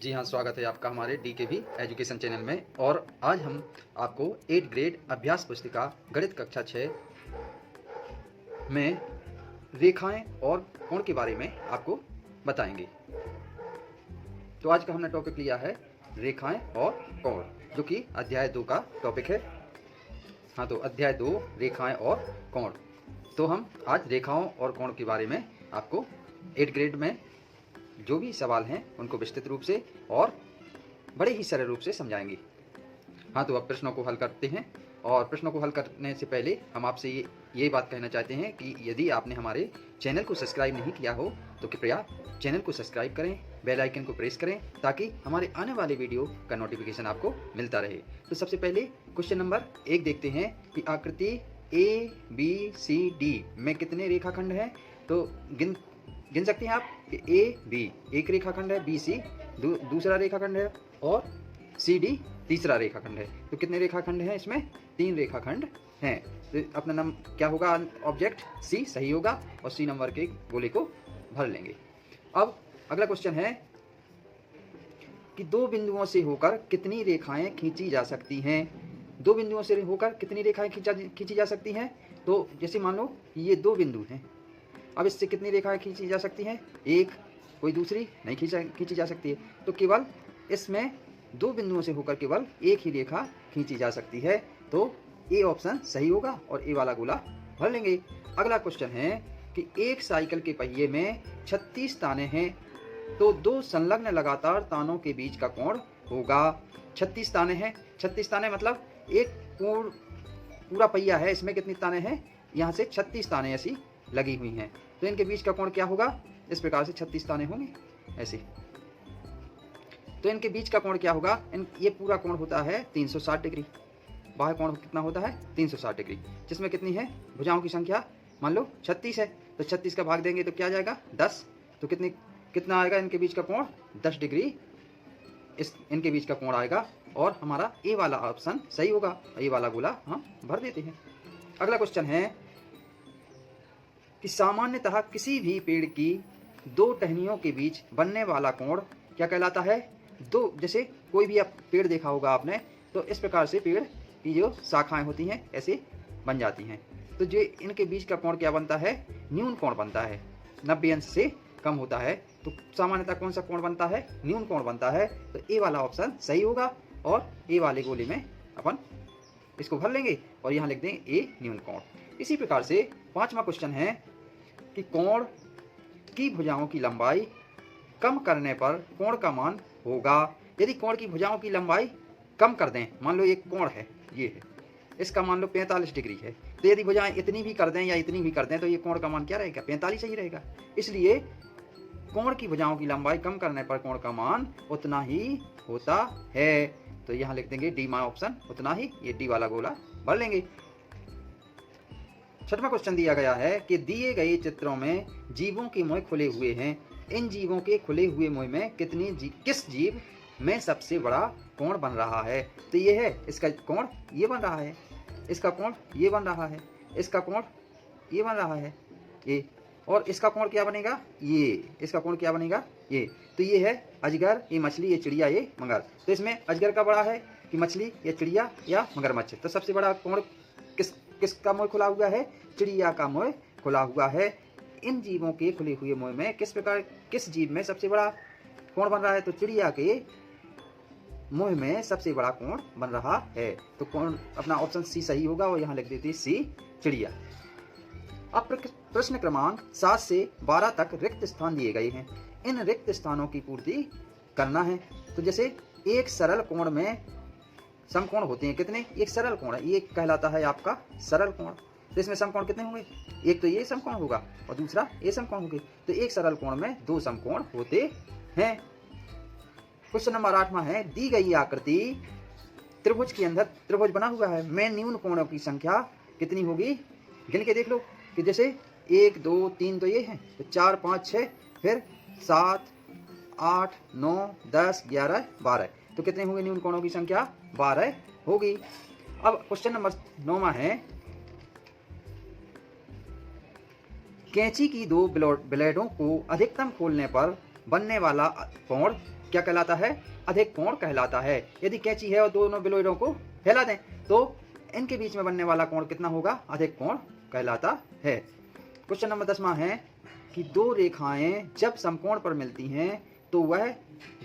जी हाँ, स्वागत है आपका हमारे डीकेवी एजुकेशन चैनल में। और आज हम आपको 8th ग्रेड अभ्यास पुस्तिका गणित कक्षा 6 में रेखाएं और कोण के बारे में आपको बताएंगे। तो आज का हमने टॉपिक लिया है रेखाएं और कोण, जो कि अध्याय 2 का टॉपिक है। हाँ, तो अध्याय 2 रेखाएं और कोण। तो हम आज रेखाओं और कोण के बारे में आपको 8th ग्रेड में जो भी सवाल हैं उनको विस्तृत रूप से और बड़े ही सरल रूप से समझाएंगे। हाँ, तो अब प्रश्नों को हल करते हैं। और प्रश्नों को हल करने से पहले हम आपसे ये बात कहना चाहते हैं कि यदि आपने हमारे चैनल को सब्सक्राइब नहीं किया हो तो कृपया चैनल को सब्सक्राइब करें, बेल आइकन को प्रेस करें ताकि हमारे आने वाले वीडियो का नोटिफिकेशन आपको मिलता रहे। तो सबसे पहले क्वेश्चन नंबर 1 देखते हैं कि आकृति ABCD में कितने रेखाखंड हैं। तो गिन सकते हैं आप कि AB एक रेखाखंड है, BC दूसरा रेखाखंड है और CD तीसरा रेखाखंड है। तो कितने रेखाखंड हैं इसमें? 3 रेखाखंड हैं। तो अपना नाम क्या होगा? ऑब्जेक्ट C सही होगा और C नंबर के गोले को भर लेंगे। अब अगला क्वेश्चन है कि 2 बिंदुओं से होकर कितनी रेखाएं खींची जा सकती हैं। 2 बिंदुओं से होकर कितनी रेखाएं खींची जा सकती हैं। तो जैसे मान लो ये 2 बिंदु हैं, अब इससे कितनी रेखाएं खींची जा सकती हैं? एक, कोई दूसरी नहीं खींची जा सकती है। तो केवल इसमें 2 बिंदुओं से होकर केवल एक ही रेखा खींची जा सकती है। तो ए ऑप्शन सही होगा और ए वाला गोला भर लेंगे। अगला क्वेश्चन है कि एक साइकिल के पहिए में 36 ताने हैं, तो 2 संलग्न लगातार तानों के बीच का कोण होगा। 36 ताने हैं, 36 ताने मतलब एक पूरा पहिया है, इसमें कितनी ताने हैं? यहाँ से 36 ताने ऐसी लगी हुई हैं। तो इनके बीच का कोण क्या होगा? इस प्रकार से 36 ताने होंगे ऐसे। तो इनके बीच का कोण क्या होगा? ये पूरा कोण होता है 360 डिग्री। बाह्य कोण कितना होता है? 360 डिग्री, जिसमें कितनी है भुजाओं की संख्या? मान लो 36 है, तो 36 का भाग देंगे तो क्या जाएगा? 10। तो कितना आएगा इनके बीच का कोण? 10 डिग्री इनके बीच का कोण आएगा और हमारा ए वाला ऑप्शन सही होगा। ए वाला गोला हम भर देते हैं। अगला क्वेश्चन है कि सामान्यतः किसी भी पेड़ की 2 टहनियों के बीच बनने वाला कोण क्या कहलाता है? जैसे कोई भी पेड़ देखा होगा आपने, तो इस प्रकार से पेड़ की जो शाखाएं होती हैं ऐसे बन जाती हैं। तो जो इनके बीच का कोण क्या बनता है? न्यून कोण बनता है, 90 अंश से कम होता है। तो सामान्यतः कौन सा कोण बनता है? न्यून कोण बनता है। तो ए वाला ऑप्शन सही होगा और ए वाले गोले में अपन इसको भर लेंगे और यहाँ लिख देंगे ए न्यून कोण। इसी प्रकार से 5वां क्वेश्चन है कि कोण की भुजाओं की लंबाई कम करने पर कोण का मान होगा। यदि कोण की भुजाओं की लंबाई कम कर दें, मान लो एक कोण है, ये है, इसका मान लो 45 डिग्री है, तो यदि भुजाएं इतनी भी कर दें या इतनी भी कर दें तो ये कोण का मान क्या रहेगा? 45 ही रहेगा। इसलिए कोण की भुजाओं की लंबाई कम करने पर कोण का मान उतना ही होता है। तो यहाँ लिख देंगे डी ऑप्शन उतना ही, ये डी वाला गोला भर लेंगे। 6वां क्वेश्चन दिया गया है कि दिए गए चित्रों में जीवों के मुंह खुले हुए हैं। इन जीवों के खुले हुए मुंह में किस जीव में सबसे बड़ा कोण बन रहा है? तो ये है, इसका कोण ये बन रहा है, इसका कोण ये बन रहा है, इसका कोण ये बन रहा है, ये, और इसका कोण क्या बनेगा? ये, इसका कोण क्या बनेगा? ये। तो ये है अजगर, ये मछली, ये चिड़िया, ये मगर। तो इसमें अजगर का बड़ा है कि मछली या चिड़िया या मगरमच्छ? तो सबसे बड़ा कोण किसका मुंह खुला हुआ है? चिड़िया का मुंह खुला हुआ है। इन जीवों के खुले हुए मुंह में किस जीव में सबसे बड़ा कोण बन रहा है? तो चिड़िया के मुंह में सबसे बड़ा कोण बन रहा है। तो कोण अपना ऑप्शन सी सही होगा और यहाँ लिख देते हैं सी चिड़िया। अब प्रश्न क्रमांक 7 से 12 तक रिक्त स्थान दिए गए हैं। इन रिक्त स्थानों की पूर्ति करना है। तो जैसे एक सरल कोण में समकोण होते हैं कितने? एक सरल कोण है, ये कहलाता है आपका सरल कोण। तो इसमें समकोण कितने होंगे? एक तो ये समकोण होगा और दूसरा ये समकोण होंगे। तो एक सरल कोण में 2 समकोण होते हैं। क्वेश्चन नंबर 8वां है, दी गई आकृति त्रिभुज के अंदर त्रिभुज बना हुआ है, में न्यून कोणों की संख्या कितनी होगी? गिन के देख लो कि जैसे 1 2 3 तो ये हैं, तो 4 5 6, फिर 7 8 9 10 11 12, तो कितने होंगे न्यून कोणों की संख्या? 12 होगी। अब क्वेश्चन नंबर 9वां है, कैंची की 2 ब्लेडों को अधिकतम खोलने पर बनने वाला कोण क्या कहलाता है? अधिक कोण कहलाता है। यदि कैंची है और दोनों ब्लेडों को फैला दें तो इनके बीच में बनने वाला कोण कितना होगा? अधिक कोण कहलाता है। क्वेश्चन नंबर 10वां है कि दो रेखाएं जब समकोण पर मिलती हैं तो वह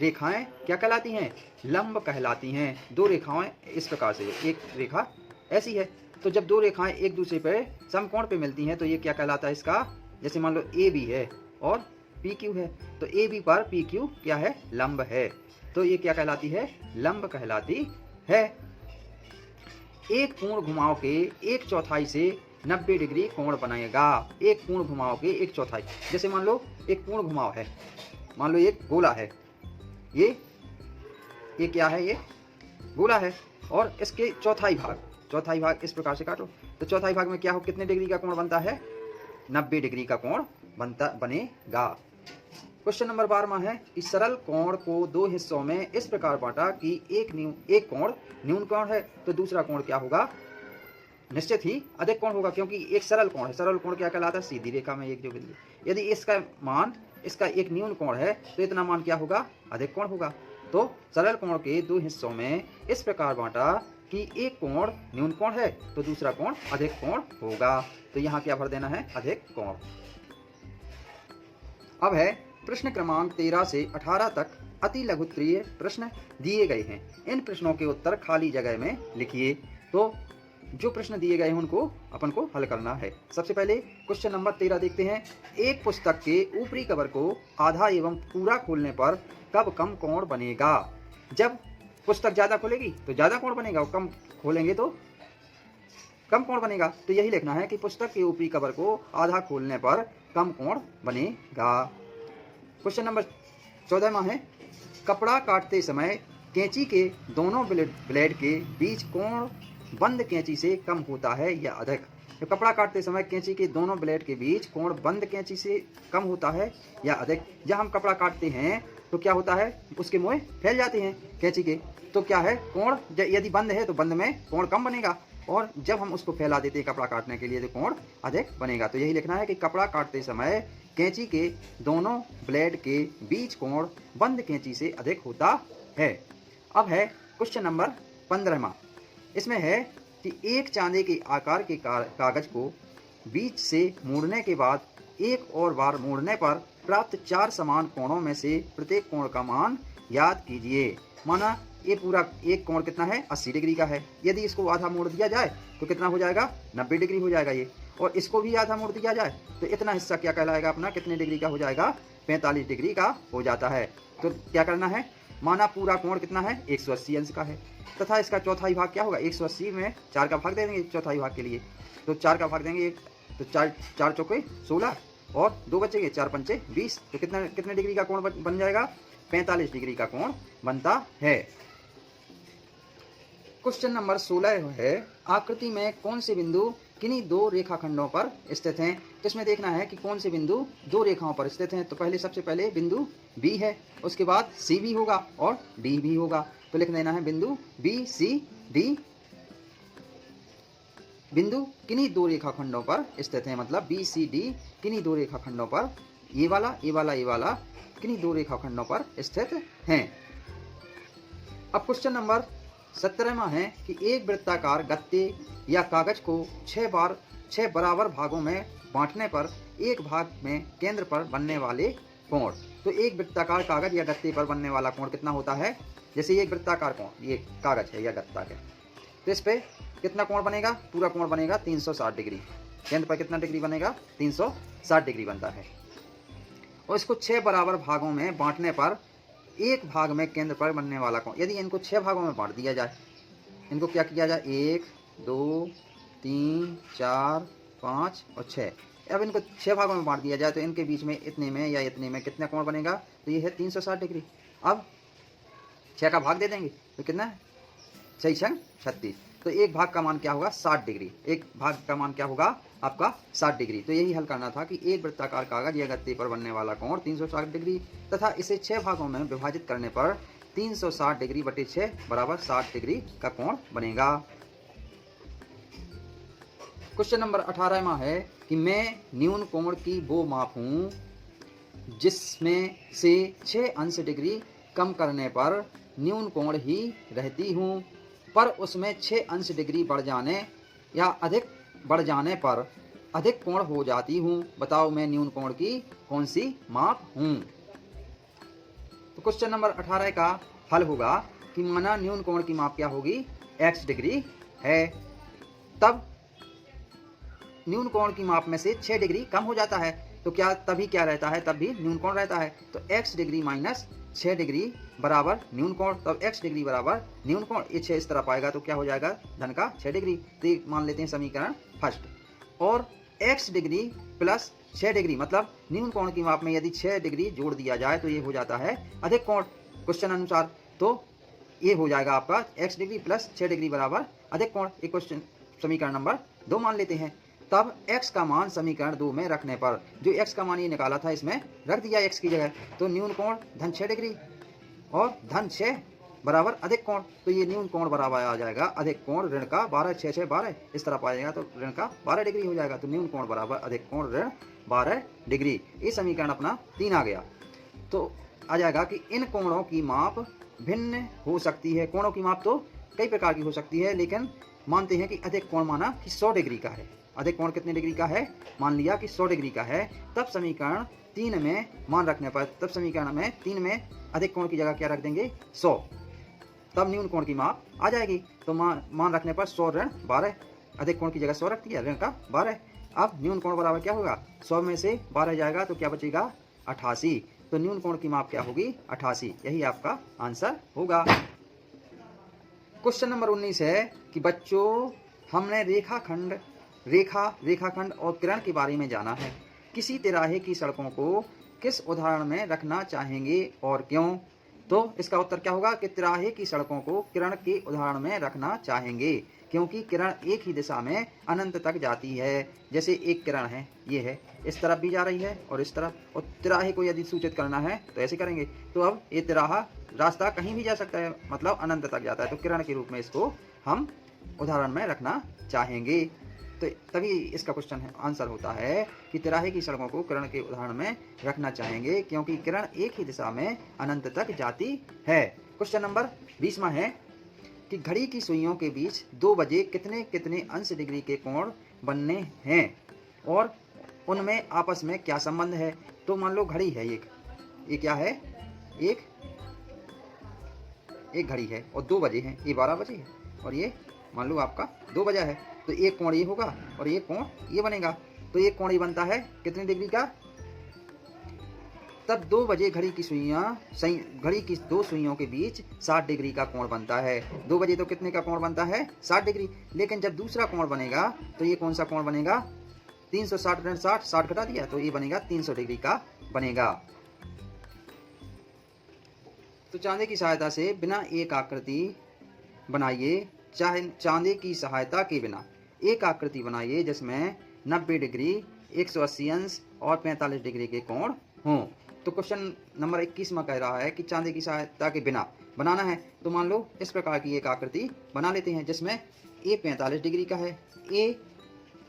रेखाएं क्या कहलाती हैं? लंब कहलाती हैं। दो रेखाएं इस प्रकार से, एक रेखा ऐसी है, तो जब दो रेखाएं एक दूसरे पर समकोण पे मिलती हैं तो ये क्या कहलाता है इसका? जैसे मान लो ए बी है और पी क्यू है, तो ए बी पर पी क्यू क्या है? लंब है, तो ये क्या कहलाती है? लंब कहलाती है। एक पूर्ण घुमाव के एक चौथाई से 90 डिग्री कोण बनेगा। एक पूर्ण घुमाव के एक चौथाई, जैसे मान लो एक पूर्ण घुमाव है, मान लो एक गोला है, ये क्या है? ये गोला है और इसके चौथाई भाग इस प्रकार से काटो तो चौथाई भाग में क्या हो? कितने डिग्री का कोण बनता है? 90 डिग्री का कोण बनेगा। क्वेश्चन नंबर 12वां है कि सरल कोण को दो हिस्सों में इस प्रकार बांटा कि एक कोण न्यून कोण है तो दूसरा कोण क्या होगा? निश्चित ही अधिक कोण होगा, क्योंकि एक सरल कोण है। सरल कोण क्या कहलाता है? सीधी रेखा में एक जो बिंदु, यदि इसका एक न्यून कोण है तो इतना मान क्या होगा? अधिक कोण होगा। तो सरल कोण के दो हिस्सों में इस प्रकार बांटा कि एक कोण न्यून कोण है तो दूसरा कोण अधिक कोण होगा, तो यहाँ क्या भर देना है? अधिक कोण। अब है प्रश्न क्रमांक 13 से 18 तक अति लघुत्तरीय प्रश्न दिए गए हैं। इन प्रश्नों के उत्तर खाली जगह में लिखिए। तो जो प्रश्न दिए गए हैं उनको अपन को हल करना है। सबसे पहले क्वेश्चन नंबर 13 देखते हैं। एक पुस्तक के ऊपरी कवर को आधा एवं पूरा खोलने पर कब कम कोण बनेगा? जब पुस्तक ज्यादा खोलेगी तो ज्यादा कोण बनेगा और कम खोलेंगे तो कम कोण बनेगा। तो यही लिखना है कि पुस्तक के ऊपरी कवर को आधा खोलने पर कम कोण बनेगा। क्वेश्चन नंबर 14वां है, कपड़ा काटते समय कैंची के दोनों ब्लेड के बीच कोण बंद कैंची से कम होता है या अधिक? तो कपड़ा काटते समय कैंची के दोनों ब्लेड के बीच कोण बंद कैंची से कम होता है या अधिक? जब हम कपड़ा काटते हैं तो क्या होता है? उसके मुँह फैल जाते हैं कैंची के, तो क्या है? कोण यदि बंद है तो बंद में कोण कम बनेगा, और जब हम उसको फैला देते हैं कपड़ा काटने के लिए तो कोण अधिक बनेगा। तो यही लिखना है कि कपड़ा काटते समय कैंची के दोनों ब्लेड के बीच कोण बंद कैंची से अधिक होता है। अब है क्वेश्चन नंबर 15वां। इसमें है कि एक चांदी के आकार के कागज को बीच से मोड़ने के बाद एक और बार मोड़ने पर प्राप्त 4 समान कोणों में से प्रत्येक कोण का मान याद कीजिए। माना ये पूरा एक कोण कितना है? 80 डिग्री का है। यदि इसको आधा मोड़ दिया जाए तो कितना हो जाएगा? 90 डिग्री हो जाएगा ये, और इसको भी आधा मोड़ दिया जाए तो इतना हिस्सा क्या कहलाएगा अपना? कितने डिग्री का हो जाएगा? 45 डिग्री का हो जाता है। तो क्या करना है? माना पूरा कोण कितना है? 180 अंश का है, तथा इसका चौथाई भाग क्या होगा? 180 में 4 का भाग दे देंगे चौथाई भाग के लिए, तो 4 का भाग देंगे तो 4 चौके 16 और 2 बचेंगे, 4 पंचे 20, तो कितने डिग्री का कोण बन जाएगा? 45 डिग्री का कोण बनता है। क्वेश्चन नंबर 16 है, आकृति में कौन से बिंदु किन्हीं दो रेखाखंडों पर स्थित हैं? तो इसमें देखना है कि कौन से बिंदु दो रेखाओं पर स्थित हैं। तो सबसे पहले बिंदु बी है, उसके बाद सी भी होगा और डी भी होगा। तो लिख देना है बिंदु बी सी डी बिंदु किन्हीं दो रेखाखंडों पर स्थित हैं, मतलब बी सी डी किन्हीं दो रेखाखंडों पर, ये वाला किन्हीं दो रेखाखंडों पर स्थित हैं। अब क्वेश्चन नंबर 17वां है कि एक वृत्ताकार गत्ते या कागज को 6 बराबर भागों में बांटने पर एक भाग में केंद्र पर बनने वाले कोण। तो एक वृत्ताकार कागज या गत्ते पर बनने वाला कोण कितना होता है? जैसे ये एक वृत्ताकार कोण, ये कागज है या गत्ता है, तो इस पे कितना कोण बनेगा? पूरा कोण बनेगा 360 डिग्री। केंद्र पर कितना डिग्री बनेगा? 360 डिग्री बनता है। और इसको 6 बराबर भागों में बांटने पर एक भाग में केंद्र पर बनने वाला कोण, यदि इनको 6 भागों में बांट दिया जाए, इनको क्या किया जाए? 1 2 3 4 5 और 6, अब इनको 6 भागों में बांट दिया जाए तो इनके बीच में इतने में या इतने में कितना कोण बनेगा? तो ये है 360 डिग्री। अब 6 का भाग दे देंगे तो कितना है? 6 6 36, तो एक भाग का मान क्या होगा? 60 डिग्री। एक भाग का मान क्या होगा आपका? 60 डिग्री। तो यही हल करना था कि एक वृत्ताकार कागज या गत्ते पर बनने वाला कोण 360 डिग्री तथा इसे 6 भागों में विभाजित करने पर 360 डिग्री बटे 6 बराबर 60 डिग्री का कोण बनेगा। क्वेश्चन नंबर 18वां है कि मैं न्यून कोण की वो माप हूँ जिसमें से 6 अंश डिग्री कम करने पर न्यून कोण ही रहती हूँ, पर उसमें 6 अंश डिग्री बढ़ जाने या अधिक बढ़ जाने पर अधिक कोण हो जाती हूँ। बताओ मैं न्यून कोण की कौन सी माप हूँ। तो क्वेश्चन नंबर 18 का हल होगा कि माना न्यून कोण की माप क्या होगी, x डिग्री है, तब न्यून कोण की माप में से 6 डिग्री कम हो जाता है, तो क्या तभी क्या रहता है, तब भी न्यून कोण रहता है। तो x डिग्री माइनस 6 डिग्री बराबर न्यून कोण, तब x डिग्री बराबर न्यून कोण। ये 6 इस तरफ आएगा तो क्या हो जाएगा, धन का 6 डिग्री। तो ये मान लेते हैं समीकरण फर्स्ट। और x डिग्री प्लस 6 डिग्री मतलब न्यून कोण की माप में यदि 6 डिग्री जोड़ दिया जाए तो ये हो जाता है अधिक कोण क्वेश्चन अनुसार। तो ये हो जाएगा आपका x डिग्री प्लस 6 डिग्री बराबर अधिक कोण। एक क्वेश्चन समीकरण नंबर 2 मान लेते हैं। तब x का मान समीकरण 2 में रखने पर, जो x का मान ये निकाला था इसमें रख दिया x की जगह, तो न्यून कोण धन 6 डिग्री और धन 6 बराबर अधिक कोण। तो ये न्यून कोण बराबर आ जाएगा अधिक कोण ऋण का 12, 6 6 12 इस तरफ आ जाएगा, तो ऋण का 12 डिग्री हो जाएगा। तो न्यून कोण बराबर अधिक कोण ऋण 12 डिग्री। ये समीकरण अपना 3 आ गया। तो आ जाएगा कि इन कोणों की माप भिन्न हो सकती है। कोणों की माप तो कई प्रकार की हो सकती है, लेकिन मानते हैं कि अधिक कोण माना कि 100 डिग्री का है। अधिक कोण कितने डिग्री का है, मान लिया कि 100 डिग्री का है। तब समीकरण 3 में मान रखने पर, तब समीकरण में 3 में अधिक कोण की जगह क्या रख देंगे, 100। तब न्यून कोण की माप आ जाएगी। तो मान रखने पर 100 ऋण 12, अधिक कोण की जगह 100 रख दिया, ऋण का 12। अब न्यून कोण बराबर क्या होगा, 100 में से 12 जाएगा तो क्या बचेगा, 88। तो न्यून कोण की माप क्या होगी, 88। यही आपका आंसर होगा। क्वेश्चन नंबर 19 है कि बच्चों हमने रेखाखंड और किरण के बारे में जाना है। किसी तिराहे की सड़कों को किस उदाहरण में रखना चाहेंगे और क्यों। तो इसका उत्तर क्या होगा कि तिराहे की सड़कों को किरण के उदाहरण में रखना चाहेंगे, क्योंकि किरण एक ही दिशा में अनंत तक जाती है। जैसे एक किरण है, ये है, इस तरफ भी जा रही है और इस तरफ, और तिराहे को यदि सूचित करना है तो ऐसे करेंगे। तो अब ये तिराहा रास्ता कहीं भी जा सकता है, मतलब अनंत तक जाता है, तो किरण के रूप में इसको हम उदाहरण में रखना चाहेंगे। तो तभी इसका क्वेश्चन आंसर होता है कि तिराहे की सड़कों को किरण के उदाहरण में रखना चाहेंगे, क्योंकि किरण एक ही दिशा में अनंत तक जाती है। क्वेश्चन नंबर 20वां है कि घड़ी की सुइयों के बीच 2 बजे कितने कितने अंश डिग्री के कोण बनने हैं और उनमें आपस में क्या संबंध है। तो मान लो घड़ी है एक, ये क्या है, एक घड़ी है और 2 बजे हैं, ये 12 बजे है और ये मान लो आपका 2 बजा है। तो एक कोण ये होगा और एक कोण ये बनेगा। तो एक कोण ये बनता है कितने डिग्री का, तब 2 बजे घड़ी की 2 सुइयों के बीच 60 डिग्री का कोण बनता है। 2 बजे तो कितने का कोण बनता है, 60 डिग्री। लेकिन जब दूसरा कोण बनेगा तो ये कौन सा कोण बनेगा, 360 ऋण 60, 60 घटा दिया तो ये बनेगा 300 डिग्री का बनेगा। तो चांदी की सहायता से बिना एक आकृति बनाइए, चाहे चांदी की सहायता के बिना एक आकृति बनाइए जिसमें 90 डिग्री, 180 अंश और 45 डिग्री के कोण हों। तो क्वेश्चन नंबर 21 में कह रहा है कि चांदी की सहायता के बिना बनाना है। तो मान लो इस प्रकार की एक आकृति बना लेते हैं जिसमें ए 45 डिग्री का है, ए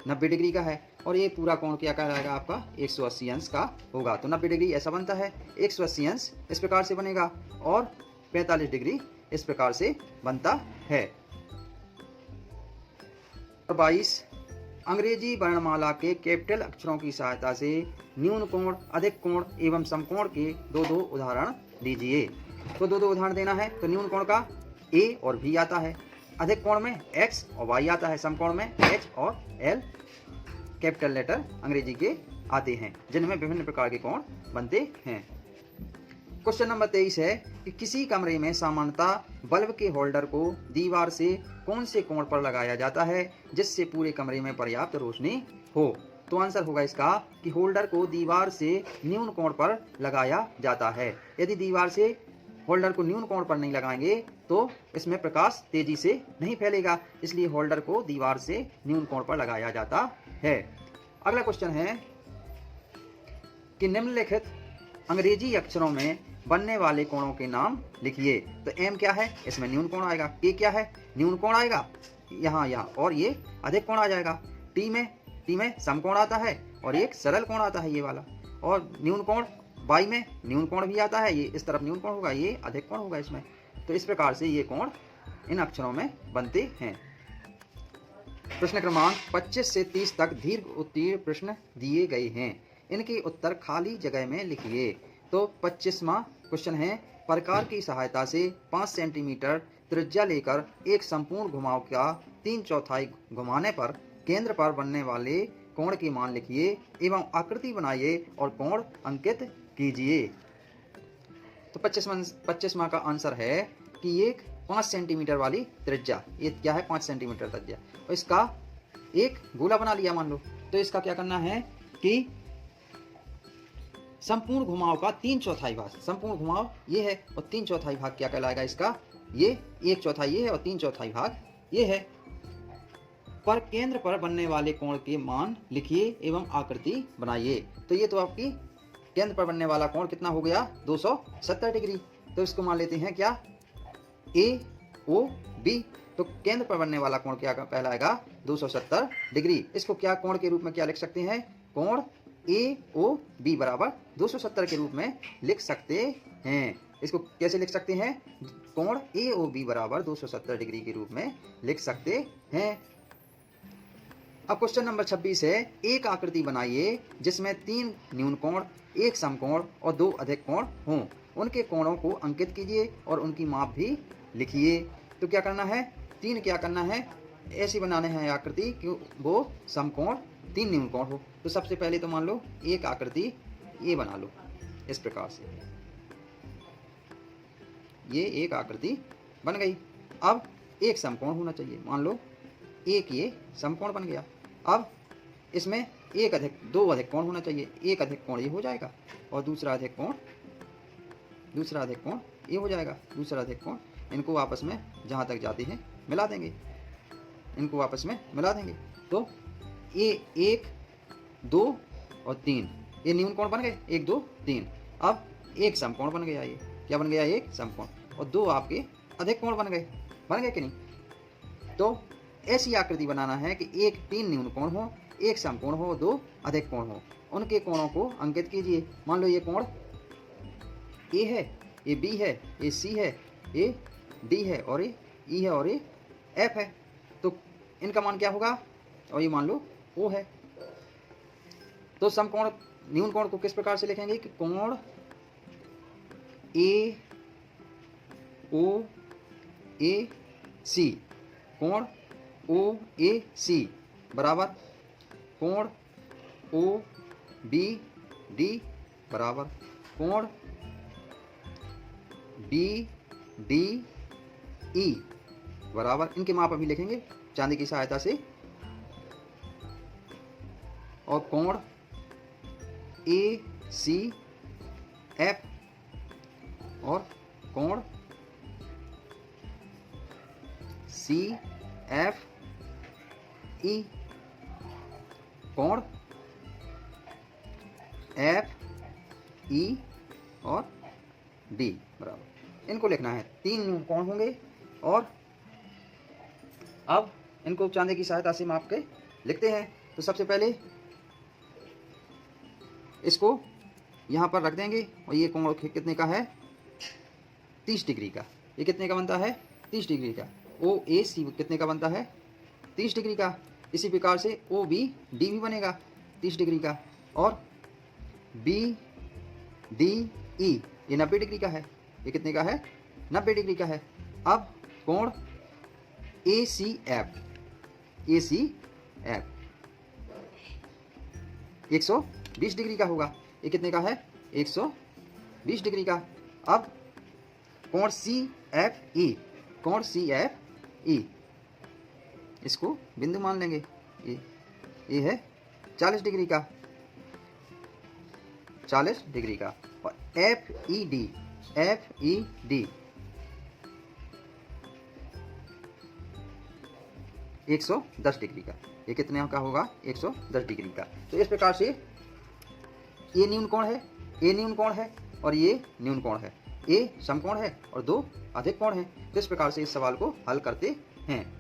90 डिग्री का है और ये पूरा कोण क्या कहलाएगा आपका, 180 अंश का होगा। तो 90 डिग्री ऐसा बनता है, 180 अंश इस प्रकार से बनेगा और 45 डिग्री इस प्रकार से बनता है। 22 अंग्रेजी वर्णमाला के कैपिटल अक्षरों की सहायता से न्यून कोण, अधिक कोण एवं समकोण के 2 उदाहरण दीजिए। तो 2 उदाहरण देना है। तो न्यून कोण का ए और बी आता है, अधिक कोण में एक्स और वाई आता है, समकोण में एच और एल कैपिटल लेटर अंग्रेजी के आते हैं, जिनमें विभिन्न प्रकार के कोण बनते हैं। क्वेश्चन नंबर 23 है कि किसी कमरे में सामान्यतः बल्ब के होल्डर को दीवार से कौन से कोण पर लगाया जाता है जिससे पूरे कमरे में पर्याप्त रोशनी हो। तो आंसर होगा इसका कि होल्डर को दीवार से न्यून कोण पर लगाया जाता है। यदि दीवार से होल्डर को न्यून कोण पर नहीं लगाएंगे तो इसमें प्रकाश तेजी से नहीं फैलेगा, इसलिए होल्डर को दीवार से न्यून कोण पर लगाया जाता है। अगला क्वेश्चन है कि निम्नलिखित अंग्रेजी अक्षरों में बनने वाले कोणों के नाम लिखिए। तो एम क्या है, इसमें न्यून कोण आएगा। के क्या है, न्यून कोण आएगा यहाँ और ये अधिक कोण आ जाएगा। टी में समकोण आता है और एक सरल कोण आता है ये वाला, और न्यून कोण वाई में न्यून कोण भी आता है, ये इस तरफ न्यून कोण होगा, ये अधिक कोण होगा इसमें। तो इस प्रकार से ये कोण इन अक्षरों में बनते हैं। प्रश्न क्रमांक 25 से 30 तक दीर्घ उत्तीर्ण प्रश्न दिए गए हैं, इनके उत्तर खाली जगह में लिखिए। तो 25वां क्वेश्चन है, प्रकार की सहायता से 5 सेंटीमीटर त्रिज्या लेकर एक संपूर्ण घुमाव का 3/4 घुमाने पर केंद्र पर बनने वाले कोण की मान लिखिए एवं आकृति बनाइए और कोण अंकित कीजिए। तो 25वां का आंसर है कि ये 5 सेंटीमीटर वाली त्रिज्या, ये क्या है 5 सेंटीमीटर त्रिज्या, और इसका एक गोला बना लिया मान लो। तो इसका क्या करना है कि संपूर्ण घुमाव का 3/4 भाग, संपूर्ण घुमाव ये है और 3/4 भाग क्या कहलाएगा इसका, ये 1/4 ये है और 3/4 भाग ये है। पर केंद्र पर बनने वाले कोण के मान लिखिए एवं आकृति बनाइए। तो ये तो आपकी केंद्र पर बनने वाला कोण कितना हो गया 270 डिग्री। तो इसको मान लेते हैं क्या ए ओ बी। तो केंद्र पर बनने वाला कोण क्या कहलाएगा 270 डिग्री। इसको क्या कोण के रूप में क्या लिख सकते हैं, कोण ए ओ बी बराबर 270 के रूप में लिख सकते हैं। इसको कैसे लिख सकते हैं, कोण ए ओ बी बराबर 270 डिग्री के रूप में लिख सकते हैं। अब क्वेश्चन नंबर 26 है, एक आकृति बनाइए जिसमें 3 न्यून कोण, 1 समकोण और 2 अधिक कोण हों। उनके कोणों को अंकित कीजिए और उनकी माप भी लिखिए। तो क्या करना है, 3 क्या करना है, ऐसी बनाने हैं आकृति कि वो समकोण 3 न्यून कोण हो। तो सबसे पहले तो मान लो एक आकृति ये बना लो इस प्रकार से, ये एक आकृति बन गई। अब एक समकोण होना चाहिए, मान लो एक ये समकोण बन गया। अब इसमें दो अधिक कोण होना चाहिए, एक अधिक कोण ये हो जाएगा और दूसरा अधिक कोण ये हो जाएगा, दूसरा अधिक कोण। इनको आपस में जहाँ तक जाते हैं मिला देंगे, इनको आपस में मिला देंगे। तो ये 1 2 और 3 ये न्यून कोण बन गए, 1 2 3। अब एक समकोण बन गया, ये क्या बन गया, एक समकोण, और 2 आपके अधिक कोण बन गए कि नहीं। तो ऐसी आकृति बनाना है कि 3 न्यून कोण हो, 1 समकोण हो, 2 अधिक कोण हो। उनके कोणों को अंकित कीजिए। मान लो ये कोण ए है, ये बी है, ये सी है, ये डी है और ये ई है और ये एफ है। तो इनका मान क्या होगा, और ये मान लो ओ है। तो समकोण न्यून कोण को किस प्रकार से लिखेंगे कि कोण ए ओ ए सी, कोण ओ ए सी बराबर कोण ओ बी डी बराबर कोण बी डी ई बराबर, इनके माप अभी लिखेंगे चांदी की सहायता से, और कोण ए सी एफ और कोण सी एफ ई, कोण एफ ई और डी बराबर, इनको लिखना है। 3 न्यून कोण होंगे और अब इनको चांदी की सहायता से माप के लिखते हैं। तो सबसे पहले इसको यहाँ पर रख देंगे और ये कोण कितने का है 30 डिग्री का। ये कितने का बनता है 30 डिग्री का। ओ ए सी कितने का बनता है 30 डिग्री का। इसी प्रकार से ओ बी डी भी बनेगा 30 डिग्री का, और बी डी ई ये 90 डिग्री का है। ये कितने का है 90 डिग्री का है। अब कोण ए सी एफ 120 डिग्री का होगा। ये कितने का है 120 डिग्री का। अब कोण सी एफ ई इसको बिंदु मान लेंगे, ये है 40 डिग्री का, 40 डिग्री का। और एफ ई डी 110 डिग्री का। ये कितने का होगा 110 डिग्री का। तो इस प्रकार से ये न्यून कोण है और ये न्यून कोण है, ए समकोण है और 2 अधिक कोण है। तो इस प्रकार से इस सवाल को हल करते हैं।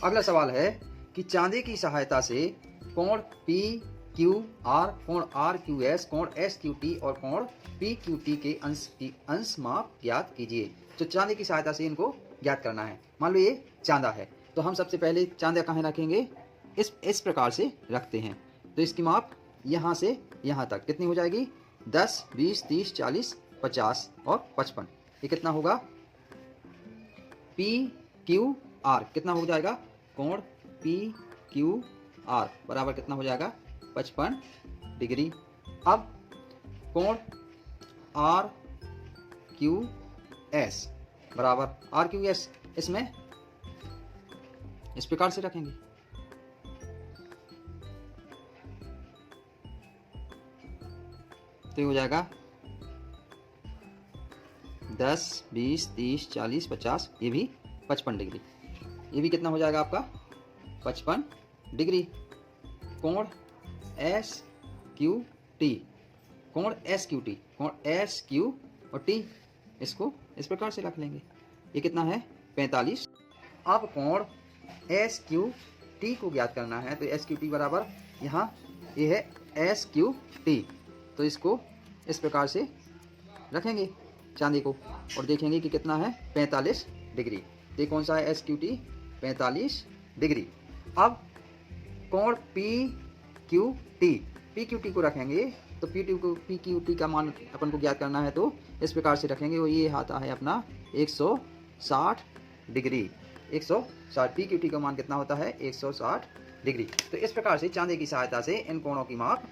अगला सवाल है कि चांदी की सहायता से कोण पी क्यू आर, कोण आर क्यू एस, कोण एस क्यू टी और कोण पी क्यू टी के अंश माप ज्ञात कीजिए। तो चांदे की सहायता से इनको ज्ञात करना है। मान लो ये चांदा है, तो हम सबसे पहले चांदा कहाँ रखेंगे, इस प्रकार से रखते हैं। तो इसकी माप यहाँ से यहाँ तक कितनी हो जाएगी, 10, 20, 30, 40, 50 और 55। ये कितना होगा, पी क्यू आर कितना हो जाएगा, कोण पी क्यू आर बराबर कितना हो जाएगा, 55 डिग्री। अब कोण आर क्यू एस बराबर आर क्यू एस, इसमें इस प्रकार से रखेंगे। तो ये हो जाएगा 10, 20, 30, 40, 50, ये भी 55 डिग्री। ये भी कितना हो जाएगा आपका, 55 डिग्री। कोण एस क्यू टी, कोण एस क्यू टी, कोण एस क्यू और टी, इसको इस प्रकार से रख लेंगे। ये कितना है, 45। अब कोण एस क्यू टी को ज्ञात करना है। तो एस क्यू टी बराबर यहाँ ये है एस क्यू टी, तो इसको इस प्रकार से रखेंगे चांदी को और देखेंगे कि कितना है, 45 डिग्री। तो कौन सा है, एस क्यू टी 45 डिग्री। अब कोण पी क्यू टी को रखेंगे। तो पी क्यू टी का मान अपन को ज्ञात करना है, तो इस प्रकार से रखेंगे। वो ये आता है अपना 160 डिग्री। 160 पी क्यू टी का मान कितना होता है, 160 डिग्री। तो इस प्रकार से चांदी की सहायता से इन कोणों की माप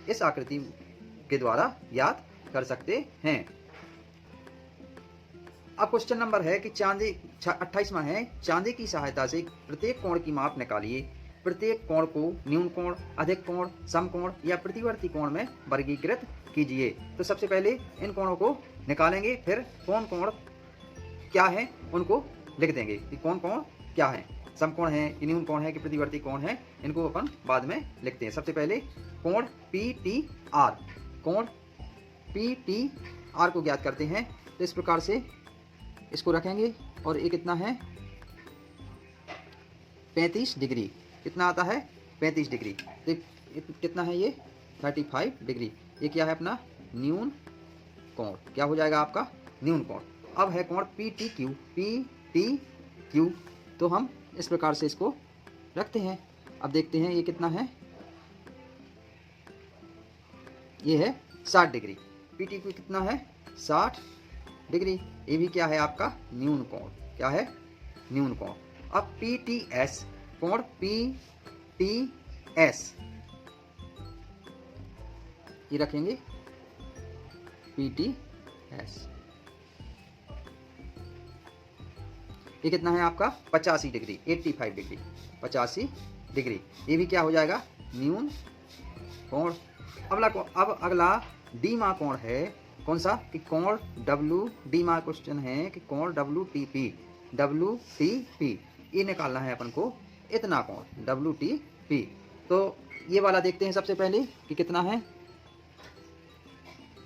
इस आकृति के द्वारा ज्ञात कर सकते हैं। अब क्वेश्चन नंबर है कि चांदी 28वां है, चांदी की सहायता से प्रत्येक कोण की माप निकालिए। प्रत्येक कोण को न्यून कोण, अधिक कोण, समकोण या प्रतिवर्ती कोण में वर्गीकृत कीजिए। तो सबसे पहले इन कोणों को निकालेंगे, फिर कौन कोण क्या है उनको लिख देंगे कि कौन कोण क्या है, समकोण है कि न्यून कोण है कि प्रतिवर्ती कोण है, इनको अपन बाद में लिखते हैं। सबसे पहले कोण पी टी आर, कोण पी टी आर को ज्ञात करते हैं। तो इस प्रकार से इसको रखेंगे और ये कितना है, 35 डिग्री। कितना आता है, 35 डिग्री। तो कितना है ये, 35 डिग्री। ये क्या है अपना न्यून कोण, क्या हो जाएगा आपका न्यून कोण। अब है कोण पी टी क्यू, तो हम इस प्रकार से इसको रखते हैं। अब देखते हैं ये कितना है, ये है 60 डिग्री। पी टी क्यू कितना है, 60 डिग्री। ये भी क्या है आपका न्यून कोण, क्या है न्यून कोण। अब पी टी एस, कोण पी टी एस ये रखेंगे, पी टी एस ये कितना है आपका 85 डिग्री, 85 डिग्री, 85 डिग्री। ये भी क्या हो जाएगा न्यून कोण। अब अगला डीमा कोण है, कौन सा कि कोण डब्ल्यू, डीमा क्वेश्चन है कि कोण डब्ल्यू टी पी ये निकालना है अपन को, इतना कोण डब्ल्यू टी पी। तो ये वाला देखते हैं सबसे पहले कि कितना है,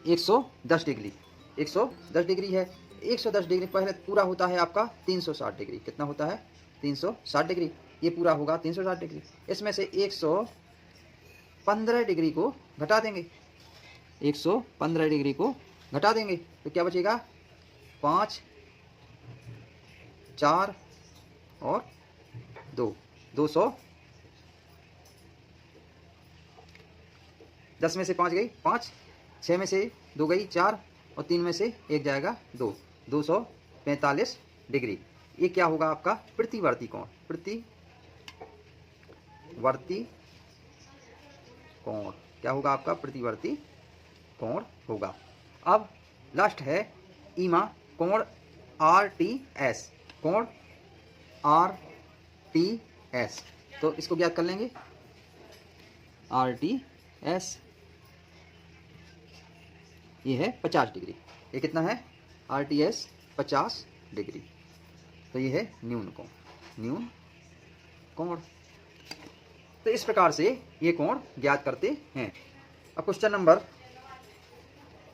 110 डिग्री, 110 डिग्री है। 110 डिग्री पहले पूरा होता है आपका 360 डिग्री। कितना होता है, 360 डिग्री। ये पूरा होगा 360 डिग्री। इसमें से 115 डिग्री को घटा देंगे, 115 डिग्री को घटा देंगे तो क्या बचेगा, 5, 4 और 2, 200। 10 में से 5 गई 5, 6 में से 2 गई 4 और 3 में से 1 जाएगा 2, 245 डिग्री। ये क्या होगा आपका प्रतिवर्ती कोण, प्रतिवर्ती कोण क्या होगा आपका प्रतिवर्ती कोण होगा। अब लास्ट है ईमा, कोण आर टी एस, कोण आर टी एस। तो इसको ज्ञात कर लेंगे, आर टी एस ये है 50 डिग्री। ये कितना है, आर टी एस 50 डिग्री। तो ये है न्यून कोण, न्यून कोण। तो इस प्रकार से ये कोण ज्ञात करते हैं। अब क्वेश्चन नंबर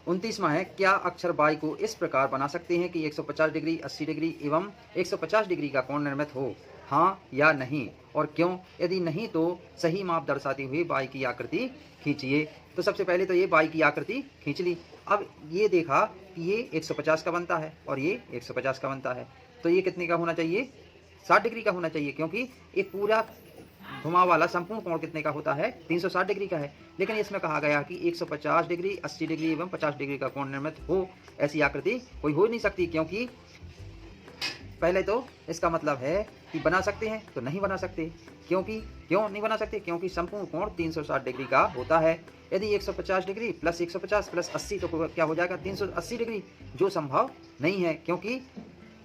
29वां है, क्या अक्षर बाई को इस प्रकार बना सकते हैं कि 150 डिग्री, 80 डिग्री एवं 150 डिग्री का कोण निर्मित हो। हाँ या नहीं और क्यों। यदि नहीं तो सही माप दर्शाते हुए बाई की आकृति खींचिए। तो सबसे पहले तो ये बाई की आकृति खींच ली। अब ये देखा कि ये 150 का बनता है और ये 150 का बनता है, तो ये कितने का होना चाहिए, 60 डिग्री का होना चाहिए, क्योंकि ये पूरा घुमाव वाला संपूर्ण कोण कितने का होता है, 360 डिग्री का है। लेकिन इसमें कहा गया कि 150 डिग्री, 80 डिग्री एवं 50 डिग्री का कोण निर्मित हो, ऐसी आकृति कोई हो नहीं सकती। क्योंकि पहले तो इसका मतलब है कि बना सकते हैं, तो नहीं बना सकते। क्यों नहीं बना सकते, क्योंकि संपूर्ण कोण 360 डिग्री का होता है। यदि 150 डिग्री प्लस 150 प्लस 80 तो क्या हो जाएगा, 380 डिग्री, जो संभव नहीं है, क्योंकि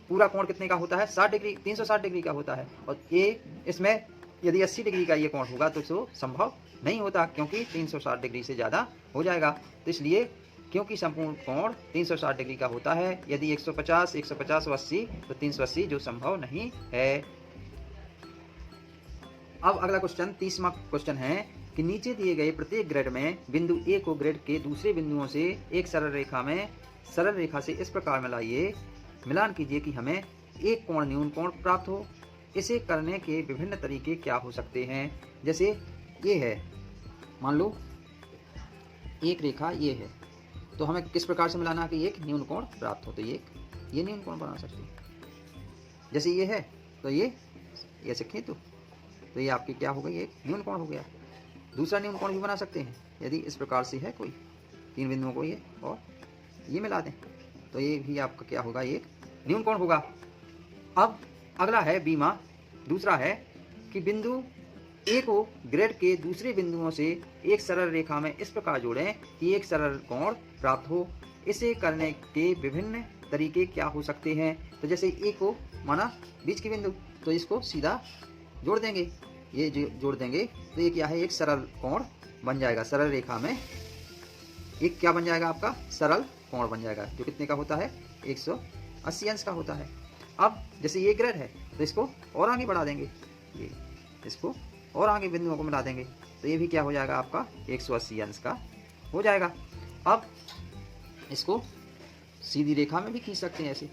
पूरा कोण कितने का होता है, 60 डिग्री, 360 डिग्री का होता है। और ये इसमें यदि 80 डिग्री का ये कोण होगा तो संभव नहीं होता, क्योंकि 360 डिग्री से ज़्यादा हो जाएगा। तो इसलिए क्योंकि संपूर्ण कोण 360 डिग्री का होता है, यदि 150, 150 और 80 तो 380, जो संभव नहीं है। अब अगला क्वेश्चन, 30वां क्वेश्चन है कि नीचे दिए गए प्रत्येक ग्रेड में बिंदु ए को ग्रेड के दूसरे बिंदुओं से एक सरल रेखा से इस प्रकार मिलाइए, मिलान कीजिए कि हमें एक कोण न्यून कोण प्राप्त हो। इसे करने के विभिन्न तरीके क्या हो सकते हैं। जैसे ये है, मान लो एक रेखा ये है, तो हमें किस प्रकार से मिलाना है कि एक न्यून कोण प्राप्त हो। तो ये न्यून कोण बना सकते हैं। जैसे ये है तो ये ऐसे खींचो तो ये आपकी क्या हो गई, एक न्यून कोण हो गया। दूसरा न्यून कोण भी बना सकते हैं, यदि इस प्रकार से है कोई, तीन बिंदुओं को ये और ये मिला दें तो ये भी आपका क्या होगा, एक न्यून कोण होगा। अब अगला है बीमा, दूसरा है कि बिंदु ए को ग्रेड के दूसरे बिंदुओं से एक सरल रेखा में इस प्रकार जोड़ें कि एक सरल कोण प्राप्त हो। इसे करने के विभिन्न तरीके क्या हो सकते हैं। तो जैसे ए को माना बीच के बिंदु, तो इसको सीधा जोड़ देंगे, ये जोड़ देंगे तो ये क्या है, एक सरल कोण बन जाएगा। सरल रेखा में एक क्या बन जाएगा, आपका सरल कोण बन जाएगा, जो कितने का होता है, 180 अंश का होता है। अब जैसे ये ग्रेड है तो इसको और आगे बढ़ा देंगे, ये इसको और आगे बिंदुओं को मिला देंगे तो ये भी क्या हो जाएगा, आपका 180 अंश का हो जाएगा। अब इसको सीधी रेखा में भी खींच सकते हैं ऐसे,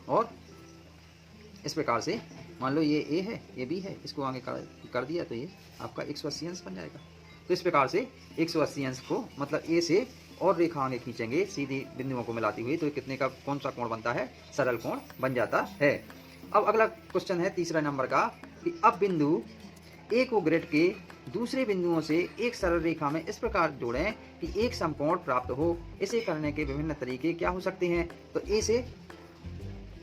और इस प्रकार से मान लो ये ए है, ये बी है, इसको आगे कर दिया तो ये आपका 180 अंश बन जाएगा। तो इस प्रकार से 180 अंश को मतलब ए से और रेखा आगे खींचेंगे सीधी बिंदुओं को मिलाती हुई, तो कितने का कौन सा कोण बनता है, सरल कोण बन जाता है। अब अगला क्वेश्चन है तीसरा नंबर का कि अब बिंदु ए को ग्रेड के दूसरे बिंदुओं से एक सरल रेखा में इस प्रकार जोड़ें कि एक समकोण प्राप्त हो। इसे करने के विभिन्न तरीके क्या हो सकते हैं। तो ए से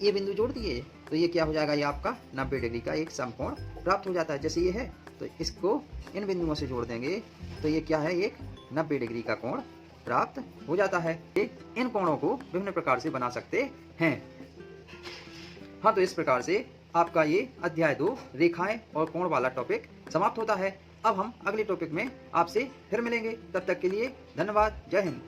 ये बिंदु जोड़ दिए तो ये क्या हो जाएगा, ये आपका 90 डिग्री का एक समकोण प्राप्त हो जाता है। जैसे ये है तो इसको इन बिंदुओं से जोड़ देंगे तो ये क्या है, एक 90 डिग्री का कोण प्राप्त हो जाता है। इन कोणों को विभिन्न प्रकार से बना सकते हैं। हाँ, तो इस प्रकार से आपका ये अध्याय 2 रेखाएं और कोण वाला टॉपिक समाप्त होता है। अब हम अगले टॉपिक में आपसे फिर मिलेंगे, तब तक के लिए धन्यवाद, जय हिंद।